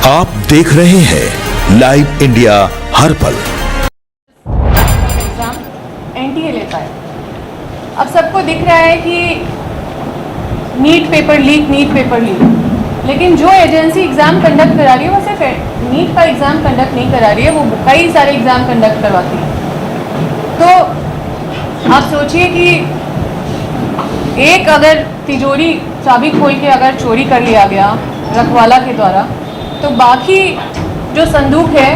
आप देख रहे हैं लाइव इंडिया हर पल। एग्जाम एनटीए लेता है। अब सबको दिख रहा है कि नीट पेपर लीक, लेकिन जो एजेंसी एग्ज़ाम कंडक्ट करा रही है वो सिर्फ नीट का एग्ज़ाम कंडक्ट नहीं करा रही है, वो कई सारे एग्ज़ाम कंडक्ट करवाती है। तो आप सोचिए कि एक अगर तिजोरी चाबी खोल के अगर चोरी कर लिया गया रखवाला के द्वारा, तो बाकी जो संदूक है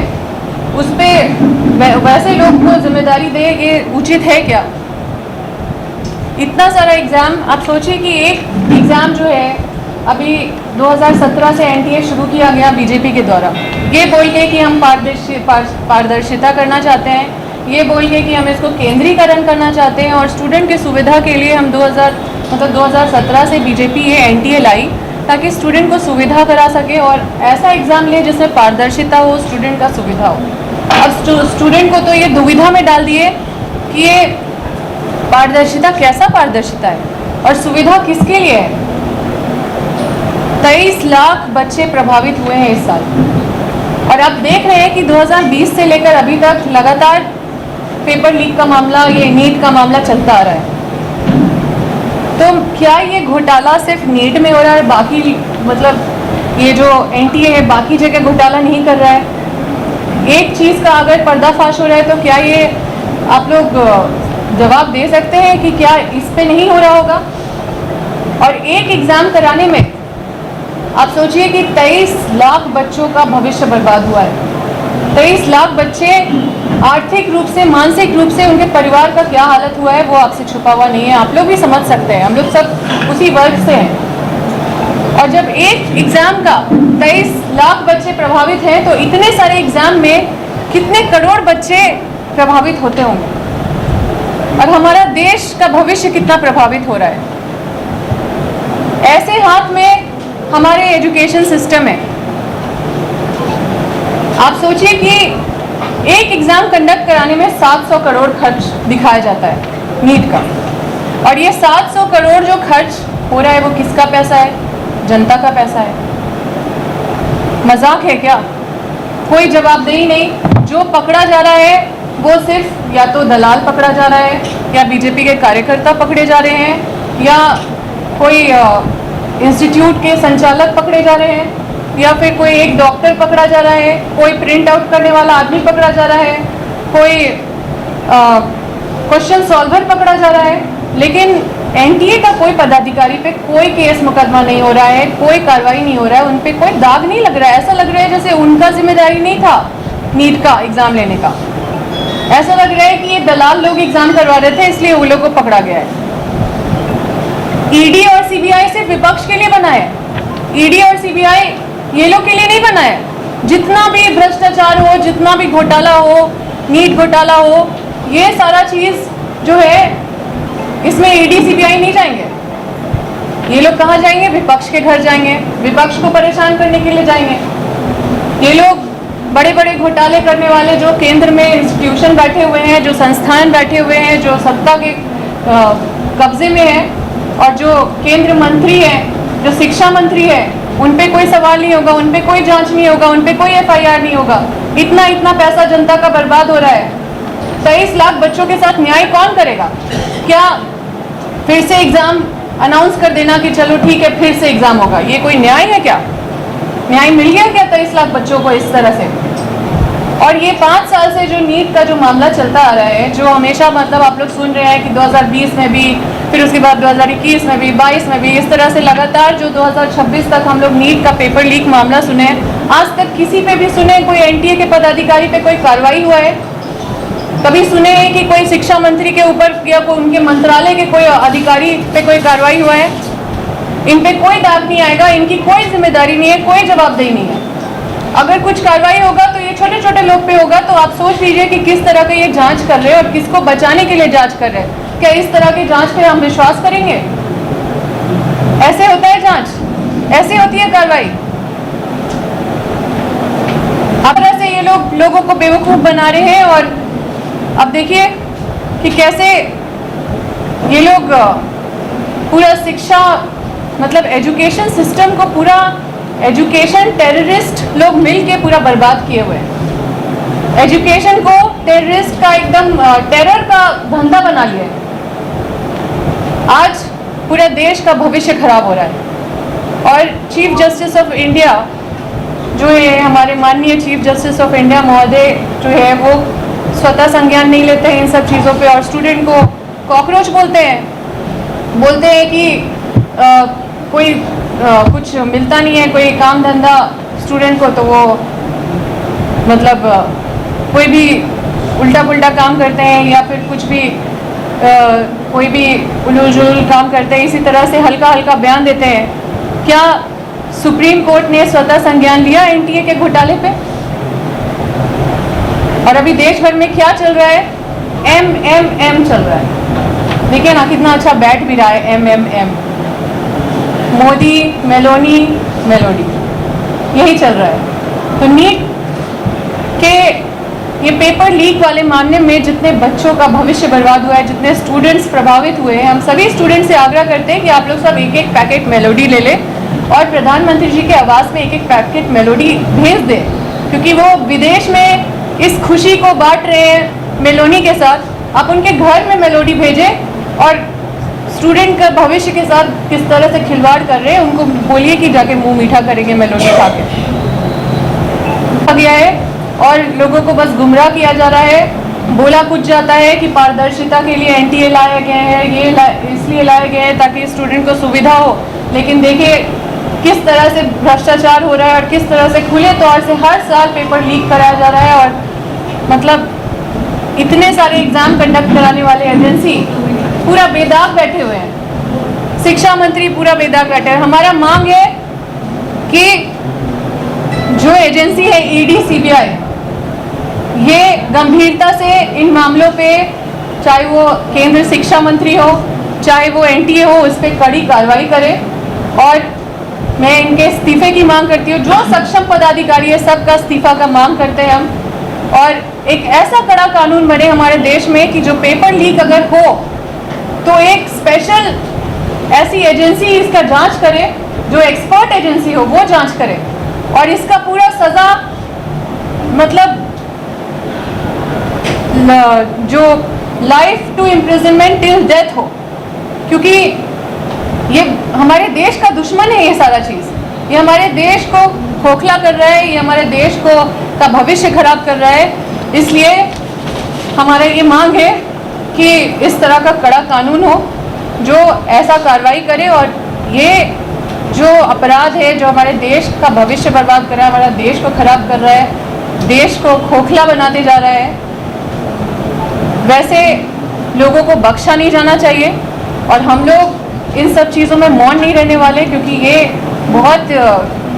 उस पर वैसे लोग को जिम्मेदारी दे, ये उचित है क्या? इतना सारा एग्ज़ाम, आप सोचिए कि एक एग्ज़ाम जो है अभी 2017 से एनटीए शुरू किया गया बीजेपी के द्वारा, ये बोल के कि हम पारदर्शिता करना चाहते हैं, ये बोल के कि हम इसको केंद्रीकरण करना चाहते हैं और स्टूडेंट की सुविधा के लिए हम 2017 से बीजेपी ये एनटीए लाई ताकि स्टूडेंट को सुविधा करा सके और ऐसा एग्ज़ाम ले जिसमें पारदर्शिता हो, स्टूडेंट का सुविधा हो। अब स्टूडेंट को तो ये दुविधा में डाल दिए कि ये पारदर्शिता कैसा पारदर्शिता है और सुविधा किसके लिए है। 23 लाख बच्चे प्रभावित हुए हैं इस साल और आप देख रहे हैं कि 2020 से लेकर अभी तक लगातार पेपर लीक का मामला, ये नीट का मामला चलता आ रहा है। तो क्या ये घोटाला सिर्फ नीट में हो रहा है, बाकी मतलब ये जो एनटीए है बाकी जगह घोटाला नहीं कर रहा है? एक चीज़ का अगर पर्दाफाश हो रहा है तो क्या ये आप लोग जवाब दे सकते हैं कि क्या इस पे नहीं हो रहा होगा? और एक एग्ज़ाम कराने में आप सोचिए कि 23 लाख बच्चों का भविष्य बर्बाद हुआ है। 23 लाख बच्चे आर्थिक रूप से, मानसिक रूप से उनके परिवार का क्या हालत हुआ है वो आपसे छुपा हुआ नहीं है, आप लोग भी समझ सकते हैं, हम लोग सब उसी वर्ग से हैं। और जब एक एग्ज़ाम का 23 लाख बच्चे प्रभावित हैं तो इतने सारे एग्ज़ाम में कितने करोड़ बच्चे प्रभावित होते होंगे और हमारा देश का भविष्य कितना प्रभावित हो रहा है। ऐसे हाथ में हमारे एजुकेशन सिस्टम है। आप सोचिए कि एक एग्ज़ाम कंडक्ट कराने में 700 करोड़ खर्च दिखाया जाता है नीट का, और ये 700 करोड़ जो खर्च हो रहा है वो किसका पैसा है? जनता का पैसा है। मजाक है क्या? कोई जवाबदेही नहीं। जो पकड़ा जा रहा है वो सिर्फ या तो दलाल पकड़ा जा रहा है, या बीजेपी के कार्यकर्ता पकड़े जा रहे हैं, या कोई इंस्टीट्यूट के संचालक पकड़े जा रहे हैं, या फिर कोई एक डॉक्टर पकड़ा जा रहा है, कोई प्रिंट आउट करने वाला आदमी पकड़ा जा रहा है, कोई क्वेश्चन सॉल्वर पकड़ा जा रहा है। लेकिन एनटीए का कोई पदाधिकारी पे कोई केस मुकदमा नहीं हो रहा है, कोई कार्रवाई नहीं हो रहा है, उन पे कोई दाग नहीं लग रहा है। ऐसा लग रहा है जैसे उनका जिम्मेदारी नहीं था नीट का एग्ज़ाम लेने का। ऐसा लग रहा है कि ये दलाल लोग एग्ज़ाम करवा रहे थे इसलिए उन लोगों को पकड़ा गया है। ईडी और सीबीआई सिर्फ विपक्ष के लिए बना है। ईडी और सीबीआई ये लोग के लिए नहीं बना है। जितना भी भ्रष्टाचार हो, जितना भी घोटाला हो, नीट घोटाला हो, ये सारा चीज़ जो है इसमें ईडी सीबीआई नहीं जाएंगे। ये लोग कहाँ जाएंगे? विपक्ष के घर जाएंगे, विपक्ष को परेशान करने के लिए जाएंगे। ये लोग बड़े बड़े घोटाले करने वाले जो केंद्र में इंस्टीट्यूशन बैठे हुए हैं, जो संस्थान बैठे हुए हैं, जो सत्ता के कब्जे में है, और जो केंद्र मंत्री हैं, जो शिक्षा मंत्री है, उन पे कोई सवाल नहीं होगा, उन पे कोई जांच नहीं होगा, उन पे कोई एफआईआर नहीं होगा। इतना पैसा जनता का बर्बाद हो रहा है। 23 लाख बच्चों के साथ न्याय कौन करेगा? क्या फिर से एग्ज़ाम अनाउंस कर देना कि चलो ठीक है फिर से एग्ज़ाम होगा, ये कोई न्याय है क्या? न्याय मिल गया क्या 23 लाख बच्चों को इस तरह से? और ये 5 साल से जो नीट का जो मामला चलता आ रहा है, जो हमेशा मतलब आप लोग सुन रहे हैं कि 2020 में भी, फिर उसके बाद 2021 में भी, 22 में भी, इस तरह से लगातार जो 2026 तक हम लोग नीट का पेपर लीक मामला सुने। आज तक किसी पे भी सुने कोई एनटीए के पदाधिकारी पे कोई कार्रवाई हुआ है? कभी सुने हैं कि कोई शिक्षा मंत्री के ऊपर या कोई उनके मंत्रालय के कोई अधिकारी पे कोई कार्रवाई हुआ है? इन पे कोई दाग नहीं आएगा, इनकी कोई जिम्मेदारी नहीं है, कोई जवाबदेही नहीं है। अगर कुछ कार्रवाई होगा तो ये छोटे छोटे लोग पे होगा। तो आप सोच लीजिए कि किस तरह का ये जांच कर रहे हैं और किसको बचाने के लिए जांच कर रहे हैं। क्या इस तरह की जांच पे हम विश्वास करेंगे? ऐसे होता है जांच? ऐसे होती है कार्रवाई? अब तरह से ये लोग लोगों को बेवकूफ़ बना रहे हैं। और अब देखिए कि कैसे ये लोग पूरा शिक्षा मतलब एजुकेशन सिस्टम को पूरा एजुकेशन टेररिस्ट लोग मिल के पूरा बर्बाद किए हुए हैं। एजुकेशन को टेररिस्ट का एकदम टेरर का धंधा बना लिया है। आज पूरे देश का भविष्य खराब हो रहा है और चीफ जस्टिस ऑफ इंडिया जो है, हमारे माननीय चीफ जस्टिस ऑफ इंडिया महोदय जो है वो स्वतः संज्ञान नहीं लेते हैं इन सब चीज़ों पे और स्टूडेंट को कॉकरोच बोलते हैं कि कोई कुछ मिलता नहीं है, कोई काम धंधा स्टूडेंट को, तो वो मतलब कोई भी उल्टा पुल्टा काम करते हैं या फिर कुछ भी कोई भी उलूल जुलूल काम करते हैं, इसी तरह से हल्का हल्का बयान देते हैं। क्या सुप्रीम कोर्ट ने स्वतः संज्ञान लिया एनटीए के घोटाले पे? और अभी देश भर में क्या चल रहा है? एमएमएम चल रहा है। देखिए ना कितना अच्छा बैठ भी रहा है, एमएमएम, मोदी मेलोनी मेलोडी, यही चल रहा है। तो नीट के ये पेपर लीक वाले मामले में जितने बच्चों का भविष्य बर्बाद हुआ है, जितने स्टूडेंट्स प्रभावित हुए हैं, हम सभी स्टूडेंट्स से आग्रह करते हैं कि आप लोग सब एक एक पैकेट मेलोडी ले लें और प्रधानमंत्री जी के आवास में एक एक पैकेट मेलोडी भेज दें, क्योंकि वो विदेश में इस खुशी को बांट रहे हैं मेलोनी के साथ। आप उनके घर में मेलोडी भेजें और स्टूडेंट का भविष्य के साथ किस तरह से खिलवाड़ कर रहे हैं उनको बोलिए कि जाके मुंह मीठा करेंगे मेलोडी खा के। गया है और लोगों को बस गुमराह किया जा रहा है। बोला कुछ जाता है कि पारदर्शिता के लिए एनटीए लाए गए हैं, इसलिए लाए गए हैं ताकि स्टूडेंट को सुविधा हो, लेकिन देखिए किस तरह से भ्रष्टाचार हो रहा है और किस तरह से खुले तौर से हर साल पेपर लीक कराया जा रहा है। और मतलब इतने सारे एग्जाम कंडक्ट कराने वाले एजेंसी पूरा बेदाग बैठे हुए हैं, शिक्षा मंत्री पूरा बेदाग बैठे हैं। हमारा मांग है कि जो एजेंसी है ईडी सीबीआई, ये गंभीरता से इन मामलों पे, चाहे वो केंद्र शिक्षा मंत्री हो चाहे वो एनटीए हो, उस पर कड़ी कार्रवाई करे। और मैं इनके इस्तीफे की मांग करती हूँ। जो सक्षम पदाधिकारी है सबका इस्तीफा का मांग करते हैं हम। और एक ऐसा कड़ा कानून बने हमारे देश में कि जो पेपर लीक अगर हो तो एक स्पेशल ऐसी एजेंसी इसका जांच करे, जो एक्सपर्ट एजेंसी हो वो जांच करे और इसका पूरा सजा मतलब जो life to imprisonment till death हो, क्योंकि ये हमारे देश का दुश्मन है। ये सारा चीज़ ये हमारे देश को खोखला कर रहा है, ये हमारे देश को का भविष्य खराब कर रहा है। इसलिए हमारा ये मांग है कि इस तरह का कड़ा कानून हो जो ऐसा कार्रवाई करे और ये जो अपराध है जो हमारे देश का भविष्य बर्बाद कर रहा है, हमारा देश को खराब कर रहा है, देश को खोखला बनाते जा रहा है, वैसे लोगों को बख्शा नहीं जाना चाहिए। और हम लोग इन सब चीज़ों में मौन नहीं रहने वाले, क्योंकि ये बहुत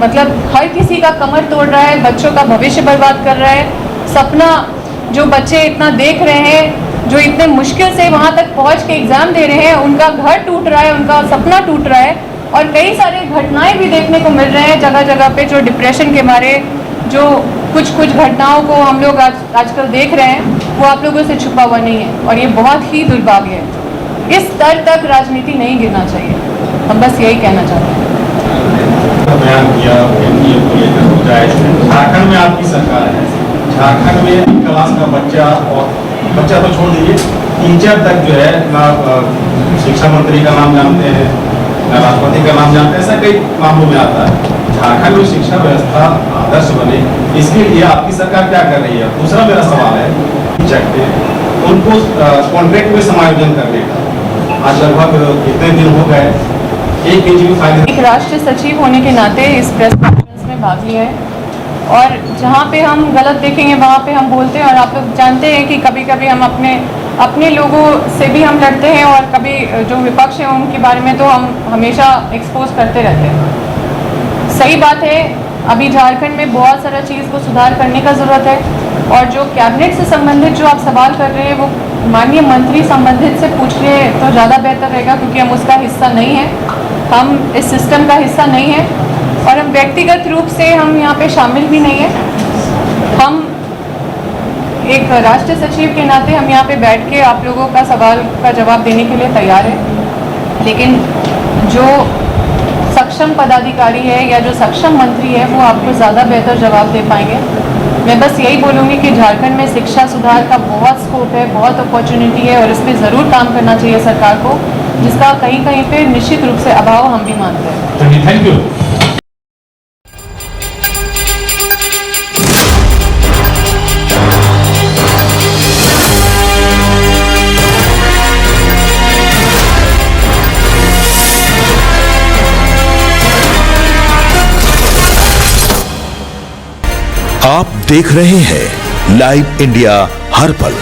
मतलब हर किसी का कमर तोड़ रहा है, बच्चों का भविष्य बर्बाद कर रहा है। सपना जो बच्चे इतना देख रहे हैं, जो इतने मुश्किल से वहाँ तक पहुँच के एग्ज़ाम दे रहे हैं, उनका घर टूट रहा है, उनका सपना टूट रहा है। और कई सारे घटनाएं भी देखने को मिल रहे हैं जगह जगह पे, जो डिप्रेशन के मारे जो कुछ घटनाओं को हम लोग आजकल देख रहे हैं, वो आप लोगों से छुपा हुआ नहीं है और ये बहुत ही दुर्भाग्य है। इस स्तर तक राजनीति नहीं गिरना चाहिए, हम बस यही कहना चाहते हैं। बयान किया एनडीए को लेकर हो जाए। झारखंड में आपकी सरकार है, झारखंड में क्लास का बच्चा तो छोड़ दीजिए, टीचर तक जो है ना शिक्षा मंत्री का नाम जानते हैं, ना राष्ट्रपति का नाम जानते हैं, ऐसा कई मामलों में आता है। झारखंड में शिक्षा व्यवस्था आदर्श बने, इसके लिए आपकी सरकार क्या कर रही है? दूसरा मेरा सवाल है उनको कॉन्ट्रैक्ट में समायोजन करने का। आज लगभग कितने दिन हो गए, एक केजी में फायदे। एक राष्ट्रीय सचिव होने के नाते इस प्रेस कॉन्फ्रेंस में भाग लिया है और जहाँ पे हम गलत देखेंगे वहाँ पे हम बोलते हैं। और आप लोग जानते हैं कि कभी कभी हम अपने लोगों से भी हम लड़ते हैं और कभी जो विपक्ष है उनके बारे में तो हम हमेशा एक्सपोज करते रहते हैं। सही बात है, अभी झारखंड में बहुत सारा चीज़ को सुधार करने का ज़रूरत है। और जो कैबिनेट से संबंधित जो आप सवाल कर रहे हैं वो माननीय मंत्री संबंधित से पूछ रहे तो ज़्यादा बेहतर रहेगा, क्योंकि हम उसका हिस्सा नहीं है, हम इस सिस्टम का हिस्सा नहीं है और हम व्यक्तिगत रूप से हम यहाँ पे शामिल भी नहीं है। हम एक राष्ट्रीय सचिव के नाते हम यहाँ पे बैठ के आप लोगों का सवाल का जवाब देने के लिए तैयार है, लेकिन जो सक्षम पदाधिकारी है या जो सक्षम मंत्री है वो आपको ज़्यादा बेहतर जवाब दे पाएंगे। मैं बस यही बोलूँगी कि झारखंड में शिक्षा सुधार का बहुत स्कोप है, बहुत अपॉर्चुनिटी है और इस पर ज़रूर काम करना चाहिए सरकार को, जिसका कहीं कहीं पे निश्चित रूप से अभाव हम भी मानते हैं। Thank you. आप देख रहे हैं लाइव इंडिया हर पल।